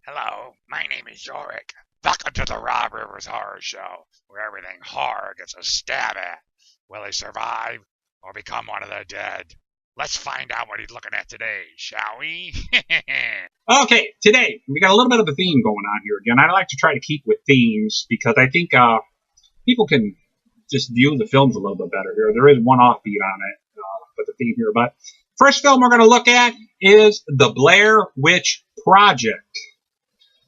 Hello, my name is Yorick. Welcome to the Rob Rivers Horror Show, where everything horror gets a stab at. Will he survive or become one of the dead? Let's find out what he's looking at today, shall we? Okay, today we got a little bit of a theme going on here again. I like to try to keep with themes because I think people can just view the films a little bit better here. There is one offbeat on it with the theme here. But first film we're going to look at is The Blair Witch Project.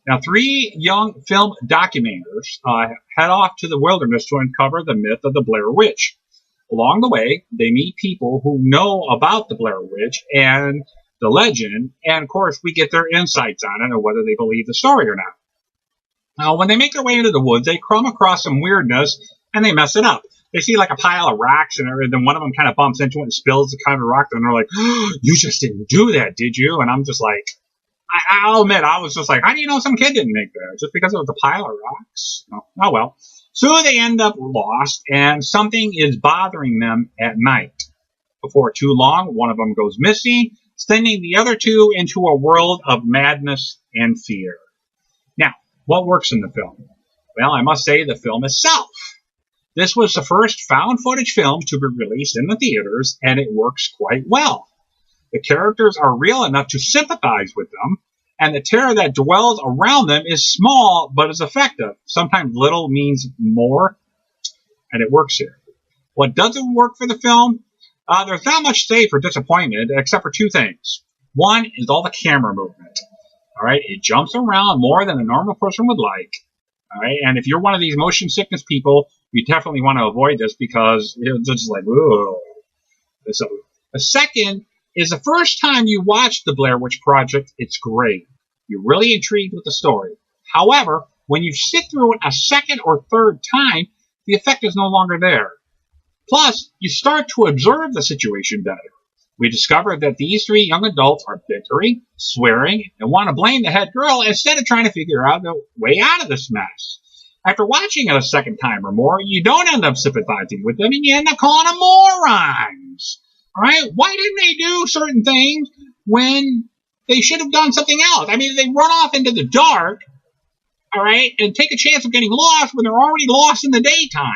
Now, three young film documenters head off to the wilderness to uncover the myth of the Blair Witch. Along the way, they meet people who know about the Blair Witch and the legend, and of course, we get their insights on it and whether they believe the story or not. Now, when they make their way into the woods, they come across some weirdness and they mess it up. They see like a pile of rocks, and then one of them kind of bumps into it and spills the kind of rock, and they're like, oh, "You just didn't do that, did you?" And I'm just like, I'll admit, I was just like, how do you know some kid didn't make that? Just because it was a pile of rocks? Oh well. So they end up lost, and something is bothering them at night. Before too long, one of them goes missing, sending the other two into a world of madness and fear. Now, what works in the film? Well, I must say the film itself. This was the first found footage film to be released in the theaters, and it works quite well. The characters are real enough to sympathize with them, and the terror that dwells around them is small but is effective. Sometimes little means more, and it works here. What doesn't work for the film? There's not much to say for disappointment, except for two things. One is all the camera movement. All right, it jumps around more than a normal person would like. All right, and if you're one of these motion sickness people, you definitely want to avoid this because it's just like, whoa. So the second is the first time you watch the Blair Witch Project, it's great. You're really intrigued with the story. However, when you sit through it a second or third time, the effect is no longer there. Plus, you start to observe the situation better. We discovered that these three young adults are bickering, swearing, and want to blame the head girl instead of trying to figure out the way out of this mess. After watching it a second time or more, you don't end up sympathizing with them and you end up calling them morons. All right? Why didn't they do certain things when they should have done something else? I mean, they run off into the dark, all right, and take a chance of getting lost when they're already lost in the daytime.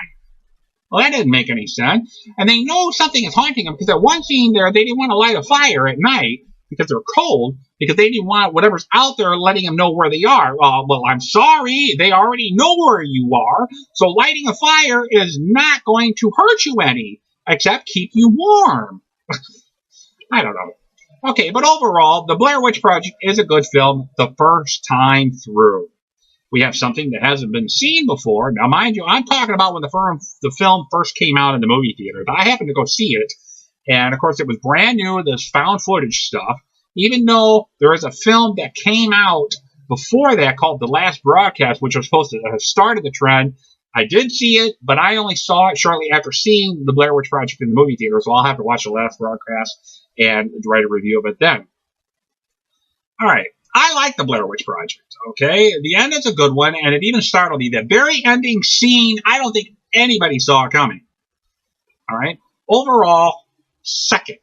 Well, that didn't make any sense. And they know something is haunting them because that one scene there, they didn't want to light a fire at night because they're cold, because they didn't want whatever's out there letting them know where they are. Well, I'm sorry, they already know where you are, so lighting a fire is not going to hurt you any, except keep you warm. I don't know. Okay, but overall, The Blair Witch Project is a good film the first time through. We have something that hasn't been seen before. Now, mind you, I'm talking about when the film first came out in the movie theater. I happened to go see it, and of course, it was brand new, this found footage stuff, even though there is a film that came out before that called The Last Broadcast, which was supposed to have started the trend. I did see it, but I only saw it shortly after seeing The Blair Witch Project in the movie theater, so I'll have to watch The Last Broadcast and write a review of it then. All right. I like The Blair Witch Project, okay? The end is a good one, and it even startled me. That very ending scene, I don't think anybody saw it coming. All right? Overall, second.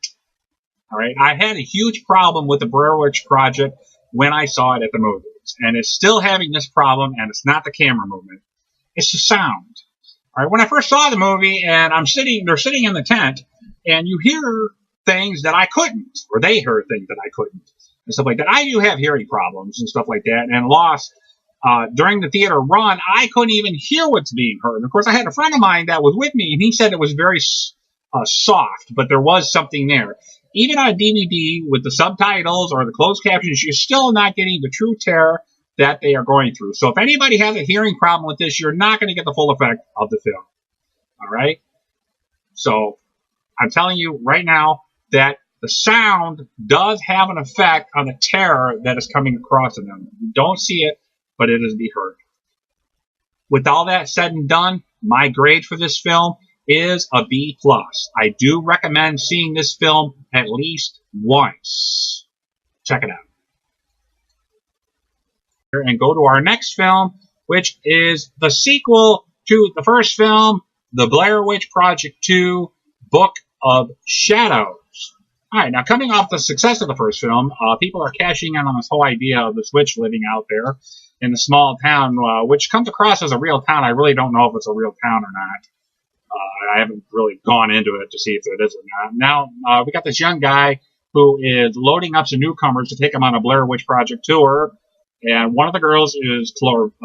All right? I had a huge problem with The Blair Witch Project when I saw it at the movies, and it's still having this problem, and it's not the camera movement. It's the sound. All right? When I first saw the movie, and they're sitting in the tent, and you hear things that I couldn't, or they heard things that I couldn't. And stuff like that. I do have hearing problems and stuff like that, and lost during the theater run. I couldn't even hear what's being heard. And of course, I had a friend of mine that was with me, and he said it was very soft, but there was something there. Even on DVD with the subtitles or the closed captions, you're still not getting the true terror that they are going through. So if anybody has a hearing problem with this, you're not going to get the full effect of the film. All right? So I'm telling you right now that the sound does have an effect on the terror that is coming across in them. You don't see it, but it is be heard. With all that said and done, my grade for this film is a B+. I do recommend seeing this film at least once. Check it out. And go to our next film, which is the sequel to the first film, The Blair Witch Project 2, Book of Shadows. All right, now coming off the success of the first film, people are cashing in on this whole idea of this witch living out there in the small town, which comes across as a real town. I really don't know if it's a real town or not. I haven't really gone into it to see if it is or not. Now, we got this young guy who is loading up some newcomers to take him on a Blair Witch Project tour, and one of the girls is clairvoyant.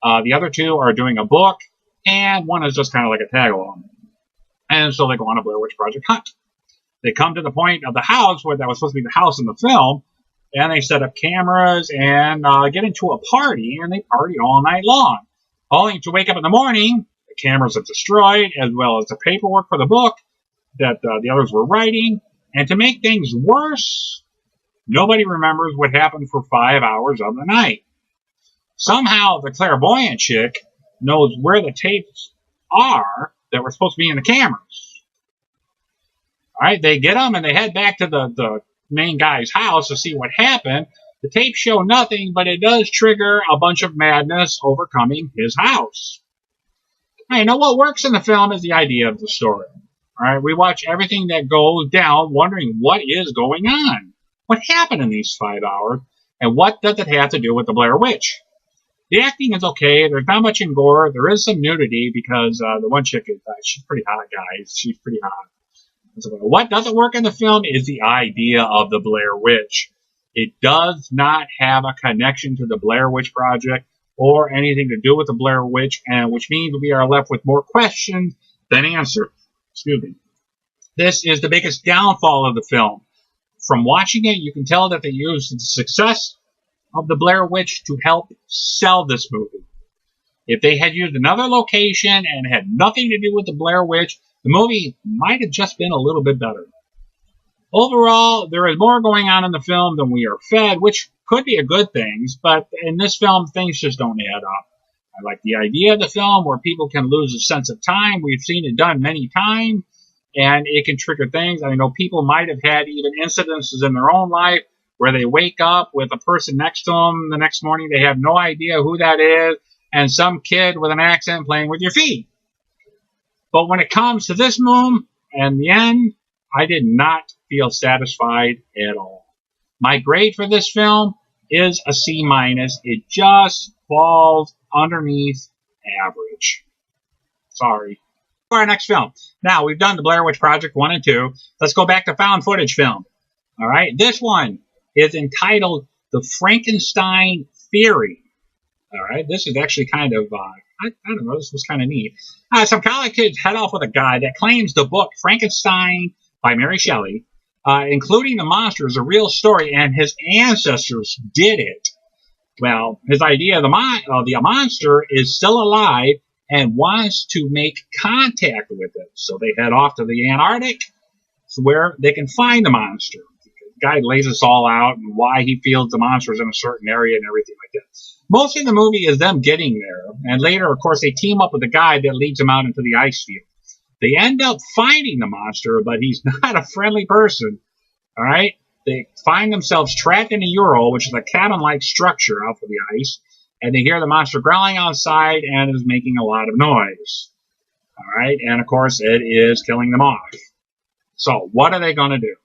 The other two are doing a book, and one is just kind of like a tag-along. And so they go on a Blair Witch Project hunt. They come to the point of the house where that was supposed to be the house in the film, and they set up cameras and get into a party, and they party all night long. Only to wake up in the morning, the cameras are destroyed, as well as the paperwork for the book that the others were writing. And to make things worse, nobody remembers what happened for 5 hours of the night. Somehow the clairvoyant chick knows where the tapes are that were supposed to be in the cameras. All right, they get them and they head back to the main guy's house to see what happened. The tapes show nothing, but it does trigger a bunch of madness overcoming his house. All right, now what works in the film is the idea of the story. All right, we watch everything that goes down, wondering what is going on. What happened in these 5 hours, and what does it have to do with the Blair Witch? The acting is okay. There's not much in gore. There is some nudity because the one chick is she's pretty hot, guys. She's pretty hot. So what doesn't work in the film is the idea of the Blair Witch. It does not have a connection to the Blair Witch Project or anything to do with the Blair Witch, and which means we are left with more questions than answers. Excuse me. This is the biggest downfall of the film. From watching it, you can tell that they used the success of the Blair Witch to help sell this movie. If they had used another location and had nothing to do with the Blair Witch, the movie might have just been a little bit better. Overall, there is more going on in the film than we are fed, which could be a good thing, but in this film, things just don't add up. I like the idea of the film where people can lose a sense of time. We've seen it done many times, and it can trigger things. I know people might have had even incidences in their own life where they wake up with a person next to them the next morning. They have no idea who that is, and some kid with an accent playing with your feet. But when it comes to this movie and the end, I did not feel satisfied at all. My grade for this film is a C-. It just falls underneath average. Sorry. For our next film. Now, we've done the Blair Witch Project 1 and 2. Let's go back to found footage film. All right. This one is entitled The Frankenstien Theory. All right. This is actually kind of, I don't know, this was kind of neat. Some college kids head off with a guy that claims the book Frankenstein by Mary Shelley, including the monster, is a real story, and his ancestors did it. Well, his idea of the monster is still alive and wants to make contact with it. So they head off to the Antarctic where they can find the monster. The guy lays us all out and why he feels the monster is in a certain area and everything like that. Most of the movie is them getting there. And later, of course, they team up with a guy that leads them out into the ice field. They end up finding the monster, but he's not a friendly person. All right? They find themselves trapped in a Ural, which is a cabin-like structure out for the ice, and they hear the monster growling outside and is making a lot of noise. All right? And, of course, it is killing them off. So, what are they going to do?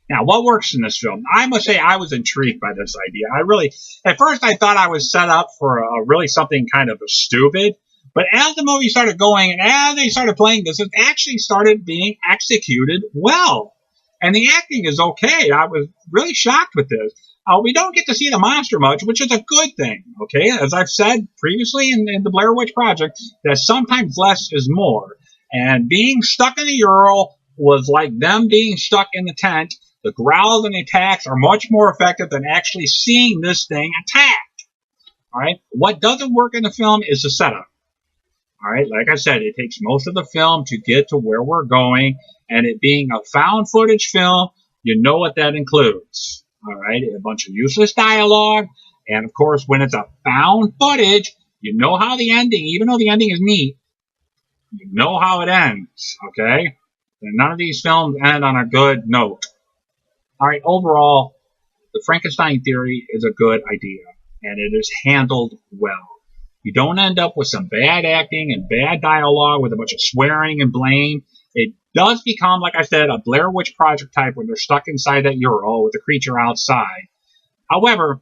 Now, what works in this film? I must say I was intrigued by this idea. At first I thought I was set up for really something kind of stupid, but as the movie started going and as they started playing this, it actually started being executed well. And the acting is okay. I was really shocked with this. We don't get to see the monster much, which is a good thing, okay? As I've said previously in the Blair Witch Project, that sometimes less is more. And being stuck in the Ural was like them being stuck in the tent. The growls and the attacks are much more effective than actually seeing this thing attack. All right? What doesn't work in the film is the setup. All right? Like I said, it takes most of the film to get to where we're going. And it being a found footage film, you know what that includes. All right? A bunch of useless dialogue. And, of course, when it's a found footage, you know how the ending, even though the ending is neat, you know how it ends. Okay? And none of these films end on a good note. All right, overall, the Frankenstein theory is a good idea, and it is handled well. You don't end up with some bad acting and bad dialogue with a bunch of swearing and blame. It does become, like I said, a Blair Witch Project type when they're stuck inside that Euro with the creature outside. However,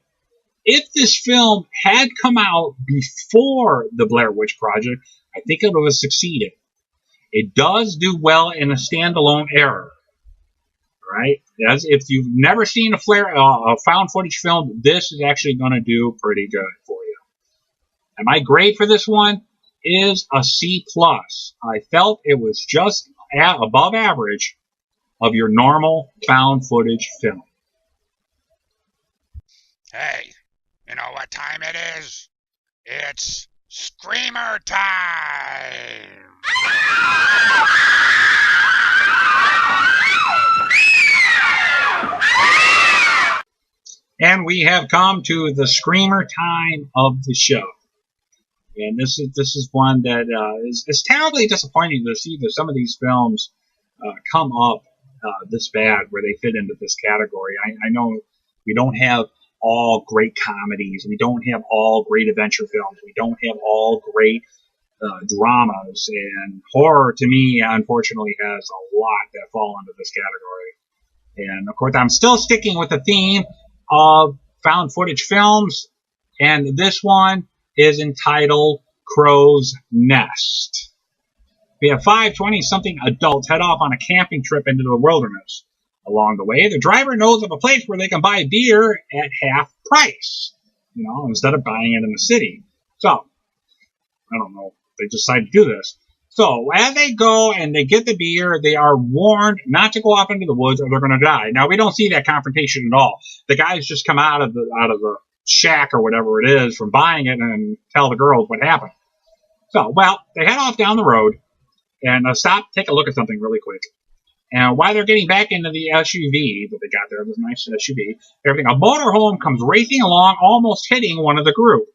if this film had come out before the Blair Witch Project, I think it would have succeeded. It does do well in a standalone era, right? As if you've never seen a found footage film, this is actually going to do pretty good for you. And my grade for this one is a C+. I felt it was just above average of your normal found footage film. Hey, you know what time it is? It's Screamer time! And we have come to the Screamer time of the show. And this is one that is terribly disappointing to see that some of these films come up this bad where they fit into this category. I know we don't have all great comedies. We don't have all great adventure films. We don't have all great dramas. And horror, to me, unfortunately, has a lot that fall under this category. And, of course, I'm still sticking with the theme of found footage films. And this one is entitled Crowsnest. We have 5 20-something adults head off on a camping trip into the wilderness. Along the way, the driver knows of a place where they can buy beer at half price, instead of buying it in the city. So, I don't know, they decide to do this. So, as they go and they get the beer, they are warned not to go off into the woods or they're going to die. Now, we don't see that confrontation at all. The guys just come out of the shack or whatever it is from buying it and tell the girls what happened. So, well, they head off down the road and take a look at something really quick. And while they're getting back into the SUV that they got there, this nice SUV, everything, a motorhome comes racing along, almost hitting one of the group.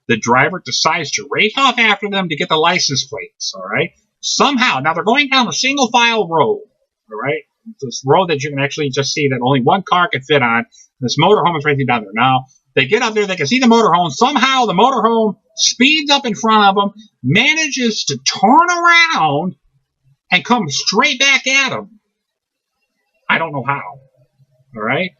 The driver decides to race off after them to get the license plates, all right? Somehow, now they're going down a single-file road, all right? This road that you can actually just see that only one car can fit on. This motorhome is racing down there. Now, they get up there, they can see the motorhome. Somehow, the motorhome speeds up in front of them, manages to turn around, and come straight back at them. I don't know how. All right?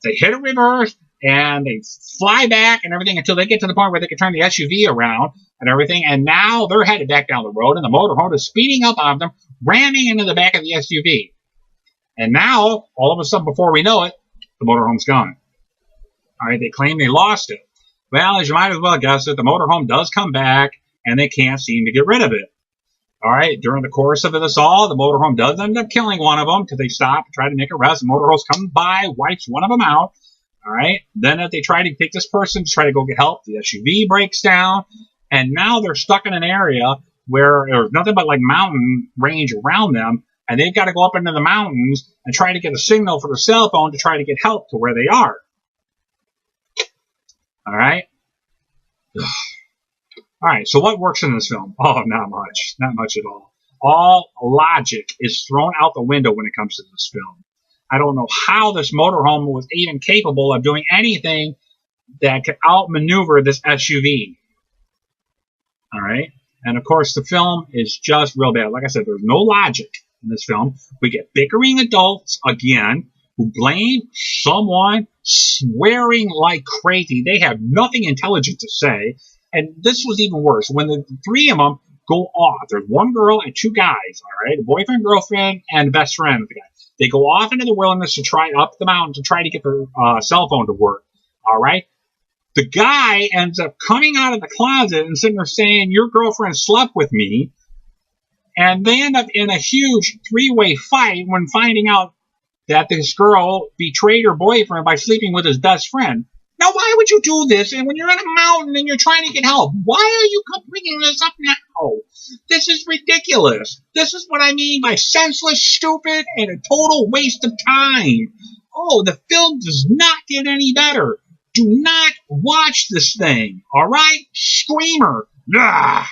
They hit a reverse, and they fly back and everything until they get to the point where they can turn the SUV around and everything. And now they're headed back down the road, and the motorhome is speeding up on them, ramming into the back of the SUV. And now, all of a sudden, before we know it, the motorhome's gone. All right, they claim they lost it. Well, as you might as well guess it, the motorhome does come back, and they can't seem to get rid of it. All right, during the course of this all, the motorhome does end up killing one of them because they stop and try to make a rest. The motorhome comes by, wipes one of them out. All right, then if they try to take this person to try to go get help, the SUV breaks down, and now they're stuck in an area where there's nothing but like mountain range around them, and they've got to go up into the mountains and try to get a signal for their cell phone to try to get help to where they are. All right. All right, so what works in this film? Oh, not much. Not much at all. All logic is thrown out the window when it comes to this film. I don't know how this motorhome was even capable of doing anything that could outmaneuver this SUV. All right? And, of course, the film is just real bad. Like I said, there's no logic in this film. We get bickering adults, again, who blame someone, swearing like crazy. They have nothing intelligent to say. And this was even worse. When the 3 of them go off, there's 1 girl and 2 guys, all right? A boyfriend, girlfriend, and a best friend of the guy. They go off into the wilderness to try up the mountain to try to get their cell phone to work, all right? The guy ends up coming out of the closet and sitting there saying, your girlfriend slept with me. And they end up in a huge 3-way fight when finding out that this girl betrayed her boyfriend by sleeping with his best friend. Now, why would you do this? And when you're in a mountain and you're trying to get help, why are you bringing this up now? This is ridiculous. This is what I mean by senseless, stupid, and a total waste of time. Oh, the film does not get any better. Do not watch this thing, all right? Screamer. Ugh.